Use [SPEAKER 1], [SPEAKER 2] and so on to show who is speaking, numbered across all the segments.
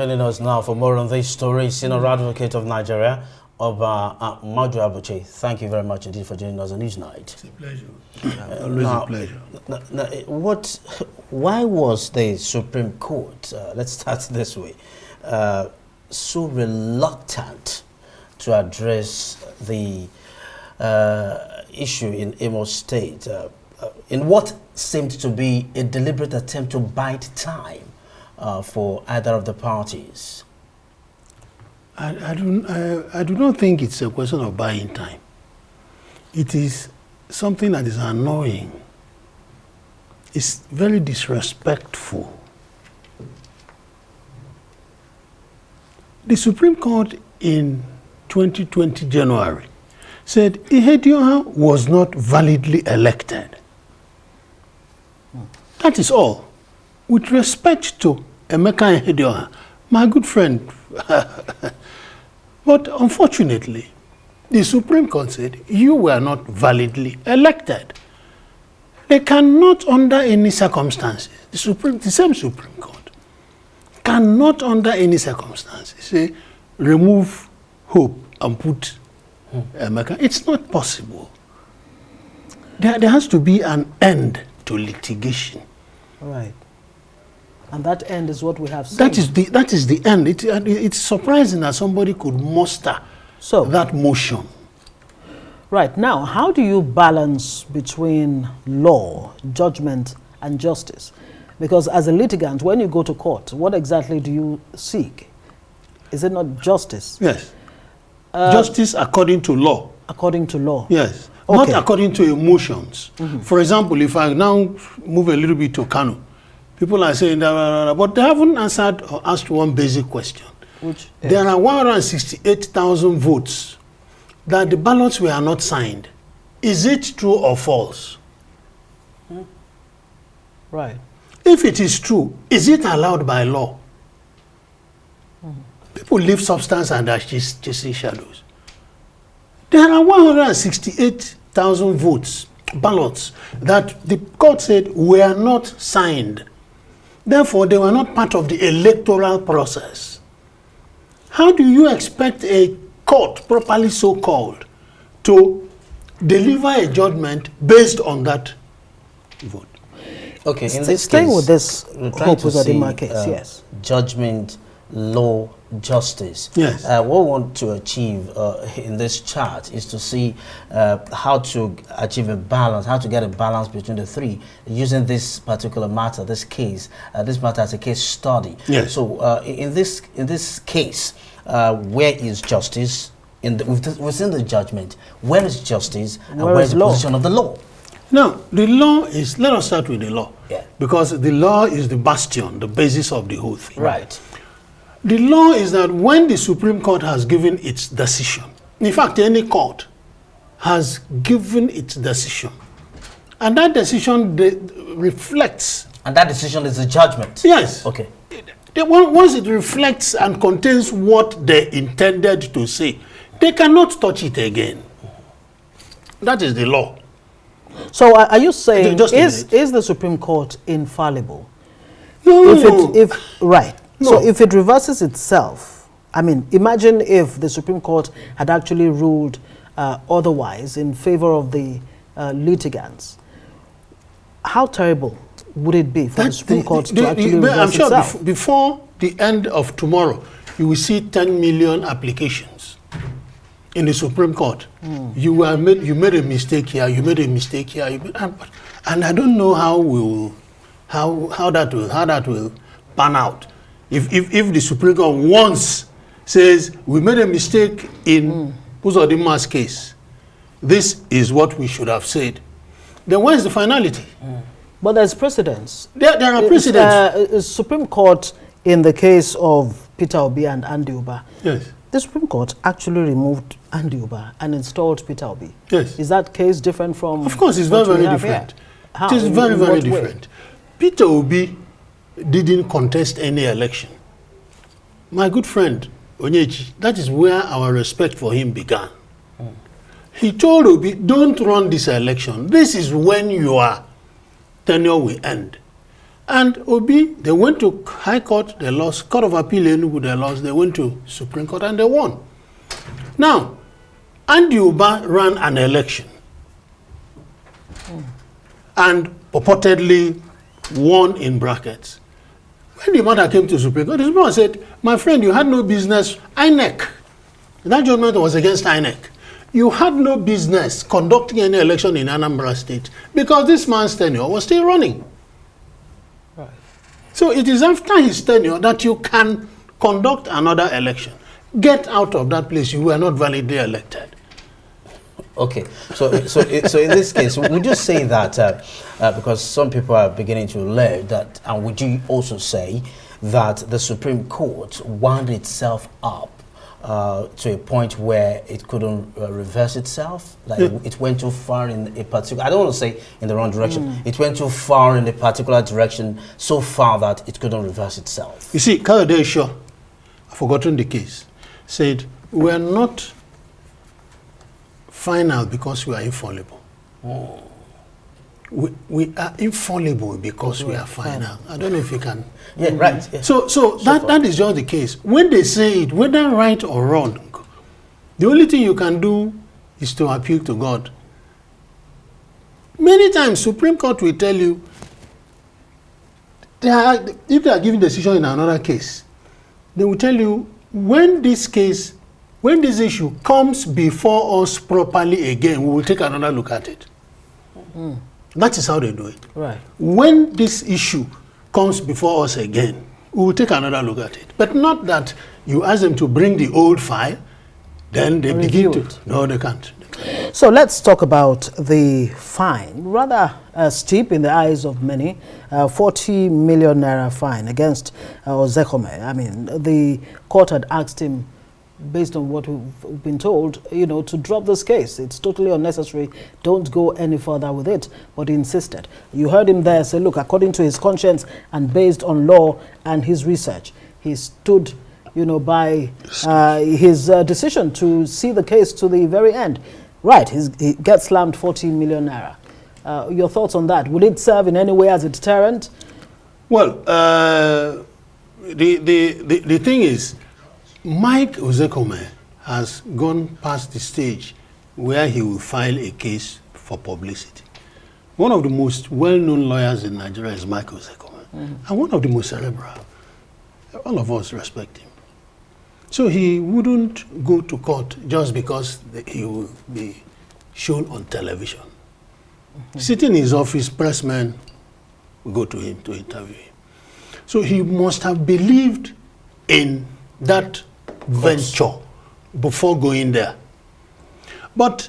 [SPEAKER 1] Joining us now for more on this story, Senior Advocate of Nigeria, Oba Maduabuchi. Thank you very much indeed for joining us on Newsnight.
[SPEAKER 2] It's a pleasure. Always a pleasure.
[SPEAKER 1] Why was the Supreme Court, let's start this way, so reluctant to address the issue in Imo State in what seemed to be a deliberate attempt to bide time for either of the parties?
[SPEAKER 2] I do not think it's a question of buying time. It is something that is annoying. It's very disrespectful. The Supreme Court in 2020 January said Ihedioha was not validly elected. That is all. With respect to Emeka Ihedioha, my good friend, but unfortunately, the Supreme Court said you were not validly elected. They cannot, under any circumstances, the same Supreme Court cannot, under any circumstances, say remove hope and put Emeka. It's not possible. There has to be an end to litigation.
[SPEAKER 3] Right. And that end is what we have seen.
[SPEAKER 2] That is the end. It's surprising that somebody could muster that motion.
[SPEAKER 3] Right. Now, how do you balance between law, judgment, and justice? Because as a litigant, when you go to court, what exactly do you seek? Is it not justice?
[SPEAKER 2] Yes. Justice according to law.
[SPEAKER 3] According to law.
[SPEAKER 2] Yes.
[SPEAKER 3] Okay.
[SPEAKER 2] Not according to emotions. For example, if I now move a little bit to Kano, people are saying that, but they haven't answered or asked one basic question.
[SPEAKER 3] Which
[SPEAKER 2] there are 168,000 votes that the ballots were not signed. Is it true or false?
[SPEAKER 3] Right.
[SPEAKER 2] If it is true, is it allowed by law? People leave substance and are chasing shadows. There are 168,000 votes, ballots, that the court said were not signed. Therefore, they were not part of the electoral process. How do you expect a court, properly so called, to deliver a judgment based on that vote?
[SPEAKER 1] Okay, in this
[SPEAKER 3] staying
[SPEAKER 1] case,
[SPEAKER 3] with this
[SPEAKER 1] Uzodinma
[SPEAKER 3] case, yes.
[SPEAKER 1] Judgment, law, justice.
[SPEAKER 2] Yes.
[SPEAKER 1] What we want to achieve in this chart is to see how to achieve a balance, how to get a balance between the three, using this particular matter, this case, this matter as a case study.
[SPEAKER 2] Yes.
[SPEAKER 1] So in this case, where is justice within the judgment? Where is justice and where is the position of the law?
[SPEAKER 2] Now, the law is, let us start with the law.
[SPEAKER 1] Yeah.
[SPEAKER 2] Because the law is the bastion, the basis of the whole thing.
[SPEAKER 1] Right.
[SPEAKER 2] The law is that when the Supreme Court has given its decision, in fact, any court has given its decision, and that decision reflects.
[SPEAKER 1] And that decision is a judgment?
[SPEAKER 2] Yes.
[SPEAKER 1] Okay.
[SPEAKER 2] Once it reflects and contains what they intended to say, they cannot touch it again. That is the law.
[SPEAKER 3] So are you saying, is the Supreme Court infallible?
[SPEAKER 2] No.
[SPEAKER 3] Right.
[SPEAKER 2] No.
[SPEAKER 3] So if it reverses itself, I mean, imagine if the Supreme Court had actually ruled otherwise in favor of the litigants. How terrible would it be for the Supreme Court to actually reverse itself?
[SPEAKER 2] I'm sure before the end of tomorrow, you will see 10 million applications in the Supreme Court. You made a mistake here, you made a mistake here, and I don't know how that will pan out. If the Supreme Court once says we made a mistake in Uzodinma's case, this is what we should have said, then where is the finality?
[SPEAKER 3] But there's precedents.
[SPEAKER 2] There are precedents.
[SPEAKER 3] Supreme Court in the case of Peter Obi and Andy Uba.
[SPEAKER 2] Yes.
[SPEAKER 3] The Supreme Court actually removed Andy Uba and installed Peter Obi.
[SPEAKER 2] Yes.
[SPEAKER 3] Is that case different from?
[SPEAKER 2] Of course, it's very, very different. It is very, very different. Peter Obi didn't contest any election. My good friend, Onyechi, that is where our respect for him began. He told Obi, don't run this election. This is when your tenure will end. And Obi, they went to High Court, they lost. Court of Appeal, Enugu, they lost. They went to Supreme Court and they won. Now, Andy Uba ran an election and purportedly won in brackets. When the matter came to Supreme Court, the Supreme Court said, my friend, you had no business, INEC. That judgment was against INEC. You had no business conducting any election in Anambra State because this man's tenure was still running.
[SPEAKER 3] Right.
[SPEAKER 2] So it is after his tenure that you can conduct another election. Get out of that place. You were not validly elected.
[SPEAKER 1] Okay, so in this case, would you say that because some people are beginning to allege that, and would you also say that the Supreme Court wound itself up to a point where it couldn't reverse itself? Like it went too far in a particular, I don't want to say in the wrong direction, it went too far in a particular direction, so far that it couldn't reverse itself.
[SPEAKER 2] You see, Kayode Shaw, I've forgotten the case, said, we are not final because we are infallible.
[SPEAKER 1] Oh.
[SPEAKER 2] We are infallible because we are final. I don't know if you can.
[SPEAKER 1] Yeah, right. Yeah.
[SPEAKER 2] So that is just the case. When they say it, whether right or wrong, the only thing you can do is to appeal to God. Many times, Supreme Court will tell you, if they are giving decision in another case, they will tell you, when this issue comes before us properly again, we will take another look at it. That is how they do it.
[SPEAKER 3] Right.
[SPEAKER 2] When this issue comes before us again, we will take another look at it. But not that you ask them to bring the old file, then they begin to. No, they can't.
[SPEAKER 3] So let's talk about the fine, rather steep in the eyes of many, 40 million naira fine against Ozekome. I mean, the court had asked him, based on what we've been told, to drop this case. It's totally unnecessary. Don't go any further with it. But he insisted. You heard him there say, look, according to his conscience and based on law and his research, he stood, by his decision to see the case to the very end. Right, he gets slammed 40 million naira. Your thoughts on that? Would it serve in any way as a deterrent?
[SPEAKER 2] Well, the thing is, Mike Ozekome has gone past the stage where he will file a case for publicity. One of the most well-known lawyers in Nigeria is Mike Ozekome, and one of the most cerebral. All of us respect him. So he wouldn't go to court just because he will be shown on television. Sitting in his office, pressmen will go to him to interview him. So he must have believed in that venture before going there. But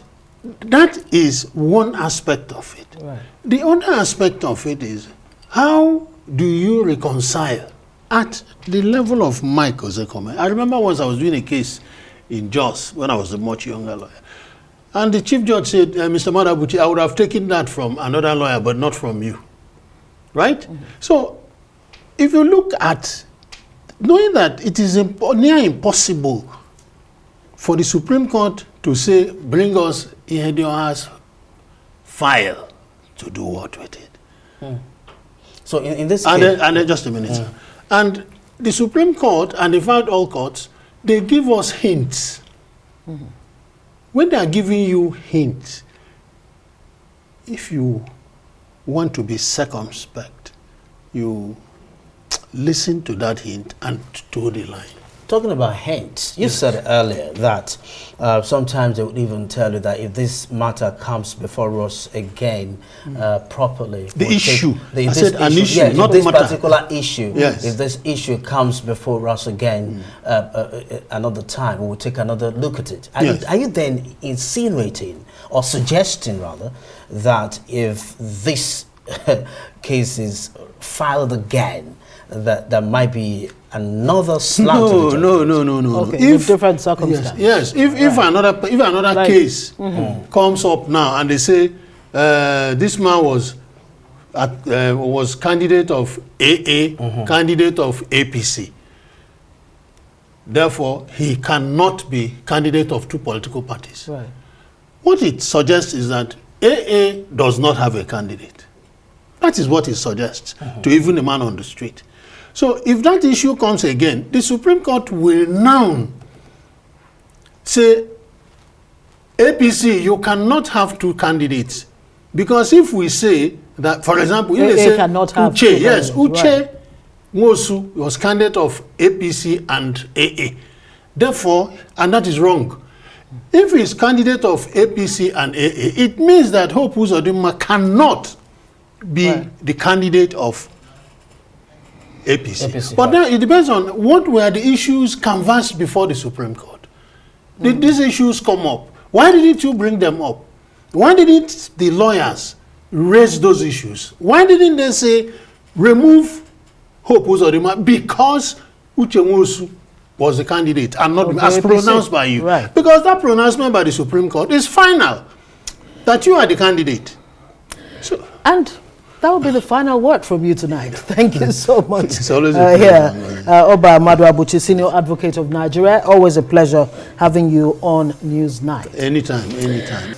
[SPEAKER 2] that is one aspect of it.
[SPEAKER 3] Right.
[SPEAKER 2] The other aspect of it is, how do you reconcile at the level of Mike Ozekome? I remember once I was doing a case in Jos when I was a much younger lawyer. And the chief judge said, Mr. Maduabuchi, I would have taken that from another lawyer, but not from you. Right? So, if you look at, knowing that it is near impossible for the Supreme Court to say, bring us Ihedioha's file to do what with it.
[SPEAKER 1] So in this
[SPEAKER 2] and
[SPEAKER 1] case...
[SPEAKER 2] then just a minute, sir. And the Supreme Court, and in fact all courts, they give us hints. When they are giving you hints, if you want to be circumspect, you listen to that hint and toe the line.
[SPEAKER 1] Talking about hints, you said earlier that sometimes they would even tell you that if this matter comes before us again properly,
[SPEAKER 2] the issue,
[SPEAKER 1] if this particular issue, if this issue comes before us again another time, we will take another look at it. Are you then insinuating or suggesting rather that if this case is filed again, that there might be another slant?
[SPEAKER 2] No.
[SPEAKER 3] Okay, if different circumstances.
[SPEAKER 2] Yes. If another case comes up now and they say this man was candidate of AA, candidate of APC, therefore he cannot be candidate of two political parties.
[SPEAKER 3] Right.
[SPEAKER 2] What it suggests is that AA does not have a candidate. That is what it suggests to even a man on the street. So if that issue comes again, the Supreme Court will now say, APC, you cannot have two candidates. Because if we say that, for example, if they say
[SPEAKER 3] cannot have
[SPEAKER 2] Uche, yes, Uche
[SPEAKER 3] right.
[SPEAKER 2] Nwosu was candidate of APC and AA. Therefore, and that is wrong. If he's candidate of APC and AA, it means that Hope Uzodinma cannot be the candidate of APC. But now it depends on what were the issues canvassed before the Supreme Court. Did these issues come up? Why didn't you bring them up? Why didn't the lawyers raise those issues? Why didn't they say, remove Hope Uzodinma because Uche Nwosu was the candidate and not as pronounced by you?
[SPEAKER 3] Right.
[SPEAKER 2] Because that pronouncement by the Supreme Court is final, that you are the candidate. So,
[SPEAKER 3] and that will be the final word from you tonight. Thank you so much.
[SPEAKER 2] It's always a pleasure.
[SPEAKER 3] Oba Maduabuchi, Senior Advocate of Nigeria. Always a pleasure having you on Newsnight.
[SPEAKER 2] Anytime, anytime.